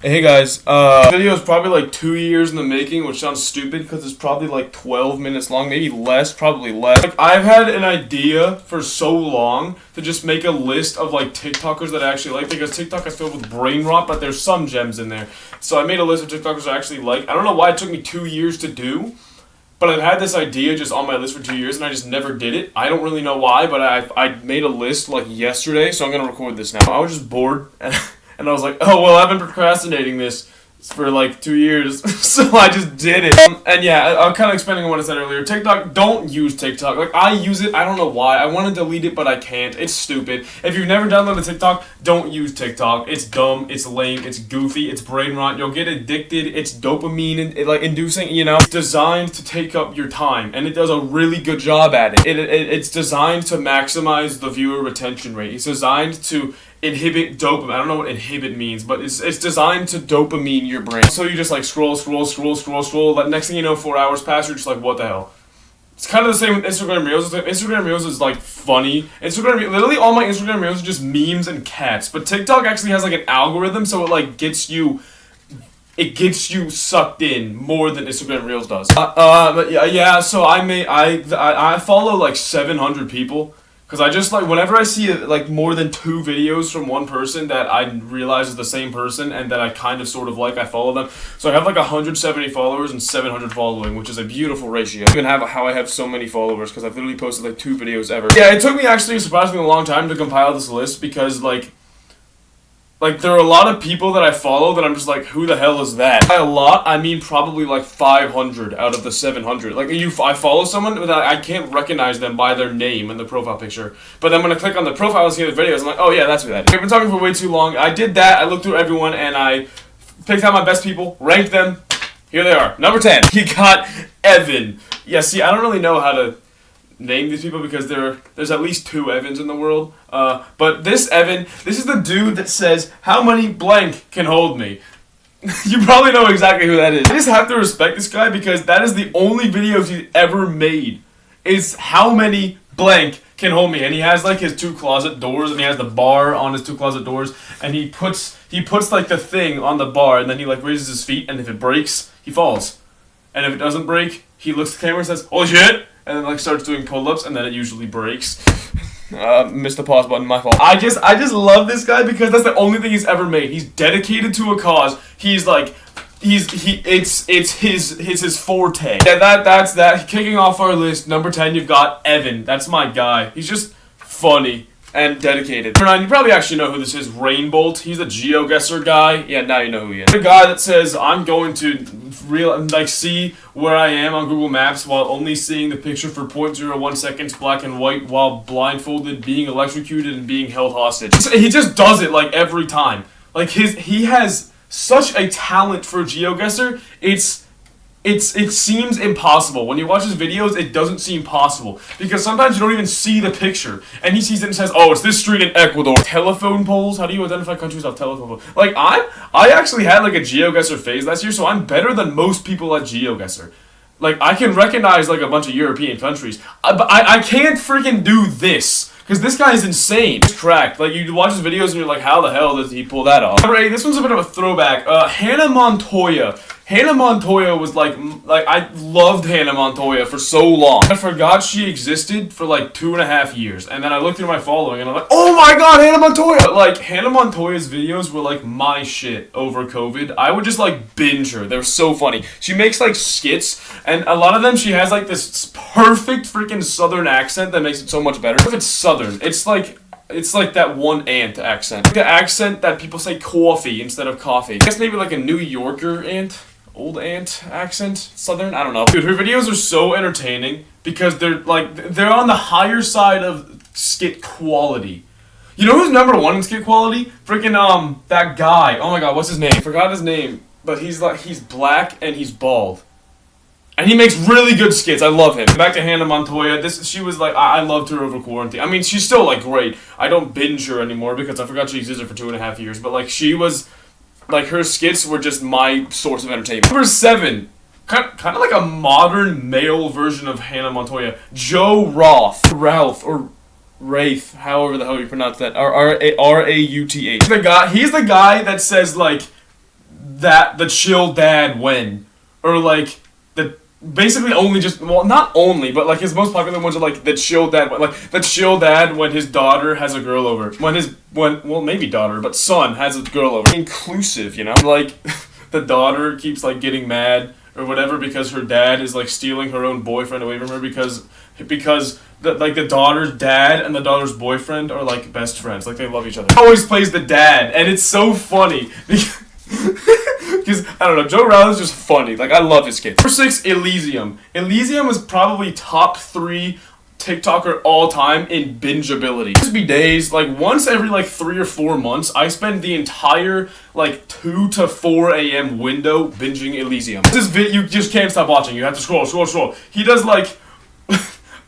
Hey guys, this video is probably like 2 years in the making, which sounds stupid because it's probably like 12 minutes long, maybe less, probably less. Like, I've had an idea for so long to just make a list of like TikTokers that I actually like, because TikTok is filled with brain rot, but there's some gems in there. So I made a list of TikTokers I actually like. I don't know why it took me 2 years to do, but I've had this idea just on my list for 2 years and I just never did it. I don't really know why, but I made a list like yesterday, so I'm gonna record this now. I was just bored and I was like, oh, well, I've been procrastinating this for like 2 years, so I just did it. And yeah, I'm kind of expanding on what I said earlier. TikTok, don't use TikTok. Like, I use it, I don't know why. I want to delete it, but I can't. It's stupid. If you've never downloaded TikTok, don't use TikTok. It's dumb, it's lame, it's goofy, it's brain rot. You'll get addicted. It's dopamine inducing, you know? It's designed to take up your time, and it does a really good job at it. It's designed to maximize the viewer retention rate. It's designed to inhibit dopamine. I don't know what inhibit means, but it's designed to dopamine your brain. So you just like scroll. Like, next thing you know, 4 hours pass. You're just like, what the hell? It's kind of the same with Instagram Reels. Instagram Reels is like funny. Literally all my Instagram Reels are just memes and cats. But TikTok actually has like an algorithm, so it like gets you sucked in more than Instagram Reels does. But yeah. So I follow like 700 people. Because I just, like, whenever I see, like, more than 2 videos from one person that I realize is the same person and that I kind of sort of like, I follow them. So I have, like, 170 followers and 700 following, which is a beautiful ratio. I don't even have how I have so many followers, because I've literally posted, like, 2 videos ever. Yeah, it took me actually a surprisingly long time to compile this list, because, like, there are a lot of people that I follow that I'm just like, who the hell is that? By a lot, I mean probably like 500 out of the 700. Like, I follow someone that I can't recognize them by their name in the profile picture. But then when I click on the profile and see the videos, I'm like, oh yeah, that's who that is. I've been talking for way too long. I did that. I looked through everyone and I picked out my best people, ranked them. Here they are. Number 10. He got Evan. Yeah, see, I don't really know how to name these people because there's at least 2 Evans in the world. But this Evan, this is the dude that says, how many blank can hold me? You probably know exactly who that is. I just have to respect this guy because that is the only videos he's ever made. Is how many blank can hold me. And he has like his 2 closet doors and he has the bar on his 2 closet doors and he puts like the thing on the bar and then he like raises his feet and if it breaks, he falls. And if it doesn't break, he looks at the camera and says, holy shit! And then like starts doing pull-ups, and then it usually breaks. Missed the pause button, my fault. I just love this guy because that's the only thing he's ever made. He's dedicated to a cause. He's like, it's his forte. Yeah, that's that. Kicking off our list, number 10, you've got Evan. That's my guy. He's just funny and dedicated. Number 9, you probably actually know who this is, Rainbolt. He's the GeoGuessr guy. Yeah, now you know who he is. The guy that says, I'm going to see where I am on Google Maps while only seeing the picture for 0.01 seconds black and white while blindfolded, being electrocuted, and being held hostage. He just does it, like, every time. Like, he has such a talent for GeoGuessr, it seems impossible. When you watch his videos, it doesn't seem possible. Because sometimes you don't even see the picture. And he sees it and says, oh, it's this street in Ecuador. Telephone poles? How do you identify countries off telephone poles? Like, I actually had, like, a GeoGuessr phase last year, so I'm better than most people at GeoGuessr. Like, I can recognize, like, a bunch of European countries. But I can't freaking do this. Because this guy is insane. It's cracked. Like, you watch his videos and you're like, how the hell did he pull that off? Number 8, this one's a bit of a throwback. Hannah Montoya. Hannah Montoya was like, I loved Hannah Montoya for so long. I forgot she existed for like 2.5 years. And then I looked through my following and I'm like, oh my god, Hannah Montoya! Like, Hannah Montoya's videos were like my shit over COVID. I would just like binge her. They're so funny. She makes like skits and a lot of them she has like this perfect freaking southern accent that makes it so much better. If it's southern, it's like that one ant accent. Like the accent that people say coffee instead of coffee. I guess maybe like a New Yorker ant. Old ant accent, southern, I don't know. Dude, her videos are so entertaining because they're on the higher side of skit quality. You know who's number 1 in skit quality? Freaking that guy. Oh my god, what's his name? Forgot his name, but he's black and he's bald. And he makes really good skits. I love him. Back to Hannah Montoya. She was like, I loved her over quarantine. I mean, she's still like great. I don't binge her anymore because I forgot she existed for 2.5 years. But like, she was, like, her skits were just my source of entertainment. Number 7, kind of like a modern male version of Hannah Montoya, Joe Ralph, or Wraith, however the hell you pronounce that, R-A-U-T-H. He's the guy that says, like, that the chill dad when, or like the basically only just well not only but like his most popular ones are like the chill dad like the chill dad when his daughter has a girl over when well maybe daughter but son has a girl over inclusive like the daughter keeps like getting mad or whatever because her dad is like stealing her own boyfriend away from her because the daughter's dad and the daughter's boyfriend are like best friends, like they love each other. He always plays the dad, and it's so funny because I don't know, Joe Rogan's just funny. Like I love his kids. Number 6, Elysium. Elysium is probably top 3 TikToker all time in bingeability. Just be days, like once every like 3 or 4 months, I spend the entire like 2 to 4 a.m. window binging Elysium. This you just can't stop watching. You have to scroll. He does like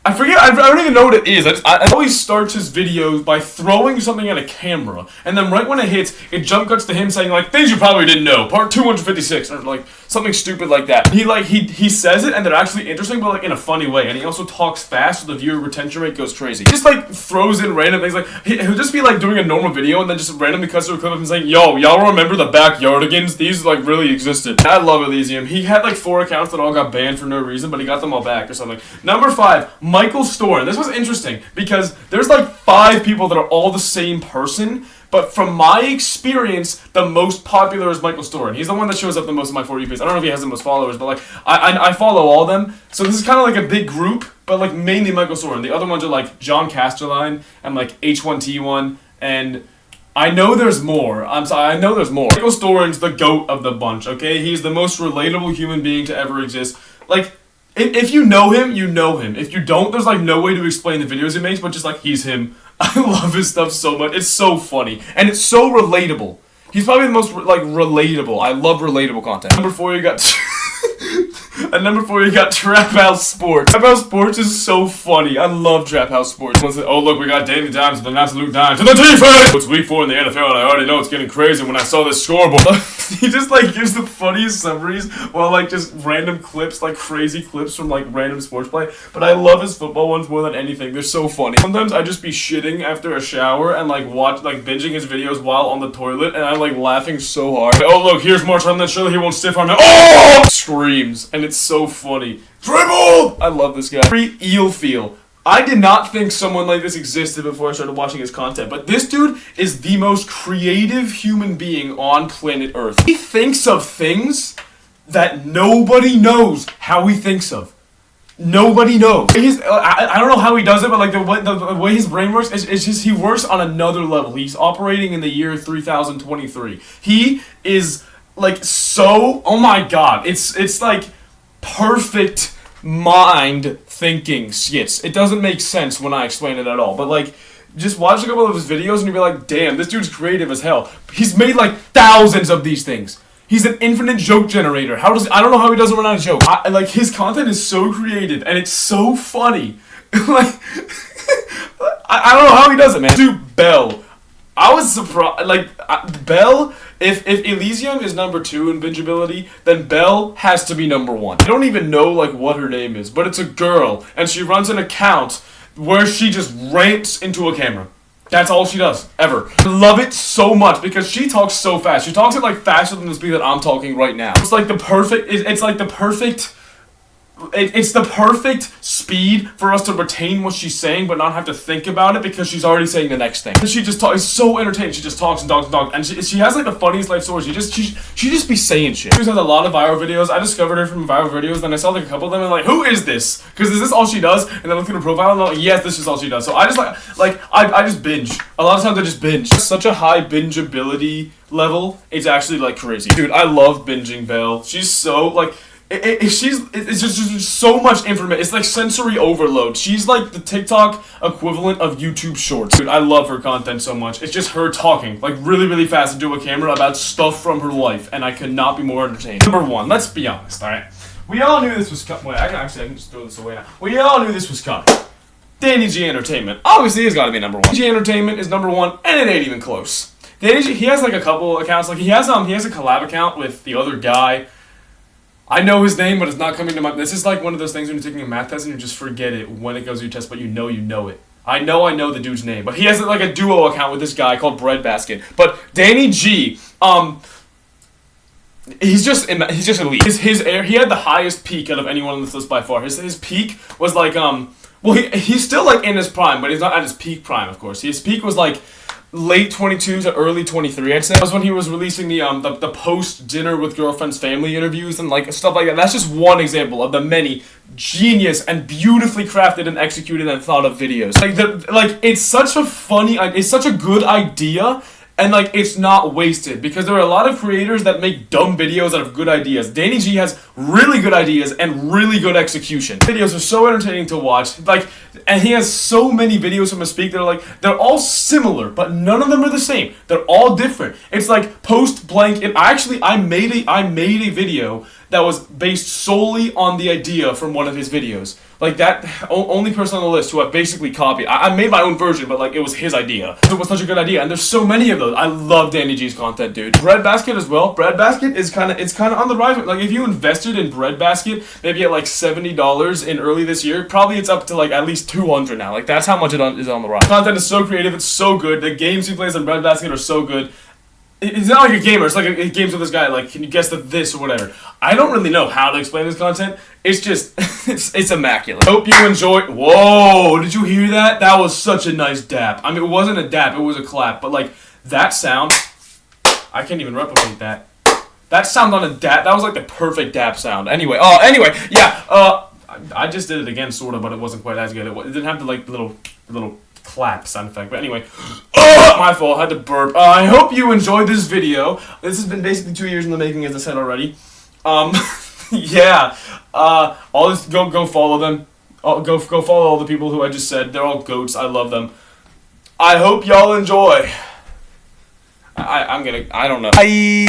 I forget, I don't even know what it is. I always starts his videos by throwing something at a camera, and then right when it hits, it jump cuts to him saying, like, things you probably didn't know, part 256, or, like, something stupid like that. He says it, and they're actually interesting, but, like, in a funny way, and he also talks fast, so the viewer retention rate goes crazy. He just, like, throws in random things, like, he'll just be, like, doing a normal video, and then just randomly cuts to a clip of him saying, yo, y'all remember the Backyardigans? These, like, really existed. I love Elysium. He had, like, 4 accounts that all got banned for no reason, but he got them all back or something. Number 5, Michael Storen. This was interesting because there's like 5 people that are all the same person, but from my experience, the most popular is Michael Storen. He's the one that shows up the most in my For You page. I don't know if he has the most followers, but like I follow all of them. So this is kind of like a big group, but like mainly Michael Storen. The other ones are like John Casterline and like H1T1, and I know there's more. I know there's more. Michael Storen's the GOAT of the bunch, okay? He's the most relatable human being to ever exist. Like, if you know him, you know him. If you don't, there's like no way to explain the videos he makes, but just like, he's him. I love his stuff so much. It's so funny. And it's so relatable. He's probably the most, like, relatable. I love relatable content. Number 4, you got... At number 4, you got Trap House Sports. Trap House Sports is so funny. I love Trap House Sports. Oh, look, we got Danny Dimes with an absolute dime to the defense! It's week 4 in the NFL, and I already know it's getting crazy when I saw this scoreboard. He just, like, gives the funniest summaries while, like, just random clips, like, crazy clips from, like, random sports play. But I love his football ones more than anything. They're so funny. Sometimes I just be shitting after a shower and, like, binging his videos while on the toilet, and I'm, like, laughing so hard. Like, oh, look, here's more time than surely he won't stiff arm now. Oh! Screams. And it's so funny. Dribble! I love this guy. Eelfeel. I did not think someone like this existed before I started watching his content, but this dude is the most creative human being on planet Earth. He thinks of things that nobody knows how he thinks of. Nobody knows. I don't know how he does it, but like the way his brain works, it's just he works on another level. He's operating in the year 3023. He is like so, oh my god, it's like perfect mind thinking skits. It doesn't make sense when I explain it at all, but like just watch a couple of his videos and you'll be like, damn, this dude's creative as hell. He's made like thousands of these things. He's an infinite joke generator. I don't know how he doesn't run out of jokes. Like his content is so creative and it's so funny. Like I don't know how he does it, man. Dude, Bell. I was surprised. Like Bell. If Elysium is number 2 in bingeability, then Belle has to be number 1. I don't even know like what her name is, but it's a girl, and she runs an account where she just rants into a camera. That's all she does, ever. I love it so much because she talks so fast. She talks it like faster than the speed that I'm talking right now. It's like the perfect, it's like the perfect... It's the perfect speed for us to retain what she's saying but not have to think about it because she's already saying the next thing. And she just talks, it's so entertaining. She just talks and talks and talks. And she has like the funniest life stories. She just be saying shit. She has a lot of viral videos. I discovered her from viral videos, then I saw like a couple of them and like, who is this? Because is this all she does? And then I looked at her profile and I'm like, yes, this is all she does. So I just I just binge. A lot of times I just binge. Such a high bingeability level. It's actually like crazy. Dude, I love binging Belle. She's so like... It's just so much information. It's like sensory overload. She's like the TikTok equivalent of YouTube Shorts. Dude, I love her content so much. It's just her talking like really, really fast into a camera about stuff from her life, and I could not be more entertained. Number 1, let's be honest, all right? We all knew this was coming. Wait, I can just throw this away now. We all knew this was coming. Danny G Entertainment. Obviously, he's got to be number 1. Danny G Entertainment is number 1, and it ain't even close. Danny G, he has like a couple accounts. Like he has a collab account with the other guy. I know his name, but it's not coming to my... This is like one of those things when you're taking a math test and you just forget it when it goes to your test, but you know it. I know the dude's name, but he has like a duo account with this guy called Breadbasket. But Danny G, he's just elite. His air, he had the highest peak out of anyone on this list by far. His peak was like well, he's still like in his prime, but he's not at his peak prime, of course. His peak was like late 22 to early 23, I'd say. That was when he was releasing the post dinner with girlfriend's family interviews and like stuff like that. That's just one example of the many genius and beautifully crafted and executed and thought of videos. Like it's such a funny, it's such a good idea. And, like, it's not wasted, because there are a lot of creators that make dumb videos out of good ideas. Danny G has really good ideas and really good execution. Videos are so entertaining to watch, like, and he has so many videos from his peak that are, like, they're all similar, but none of them are the same. They're all different. It's like post blank, I made a video that was based solely on the idea from one of his videos. Like, that only person on the list who I basically copied. I made my own version, but like it was his idea. It was such a good idea, and there's so many of those. I love Danny G's content, dude. Breadbasket as well. Breadbasket is kind of on the rise. Like, if you invested in Breadbasket, maybe at like $70 in early this year, probably it's up to like at least $200 now. Like, that's how much it is on the rise. Content is so creative. It's so good. The games he plays on Breadbasket are so good. It's not like a gamer. It's like a games with this guy. Like, can you guess this or whatever? I don't really know how to explain this content. It's just, it's immaculate. Hope you enjoy. Whoa! Did you hear that? That was such a nice dap. I mean, it wasn't a dap. It was a clap. But like that sound, I can't even replicate that. That sound on a dap. That was like the perfect dap sound. Anyway. Yeah. I just did it again, sort of, but it wasn't quite as good. It didn't have the like little clap sound effect. But anyway, my fault. I had to burp. I hope you enjoyed this video. This has been basically 2 years in the making, as I said already. Yeah. I'll just go follow them. Go follow all the people who I just said. They're all goats. I love them. I hope y'all enjoy. I don't know. Bye.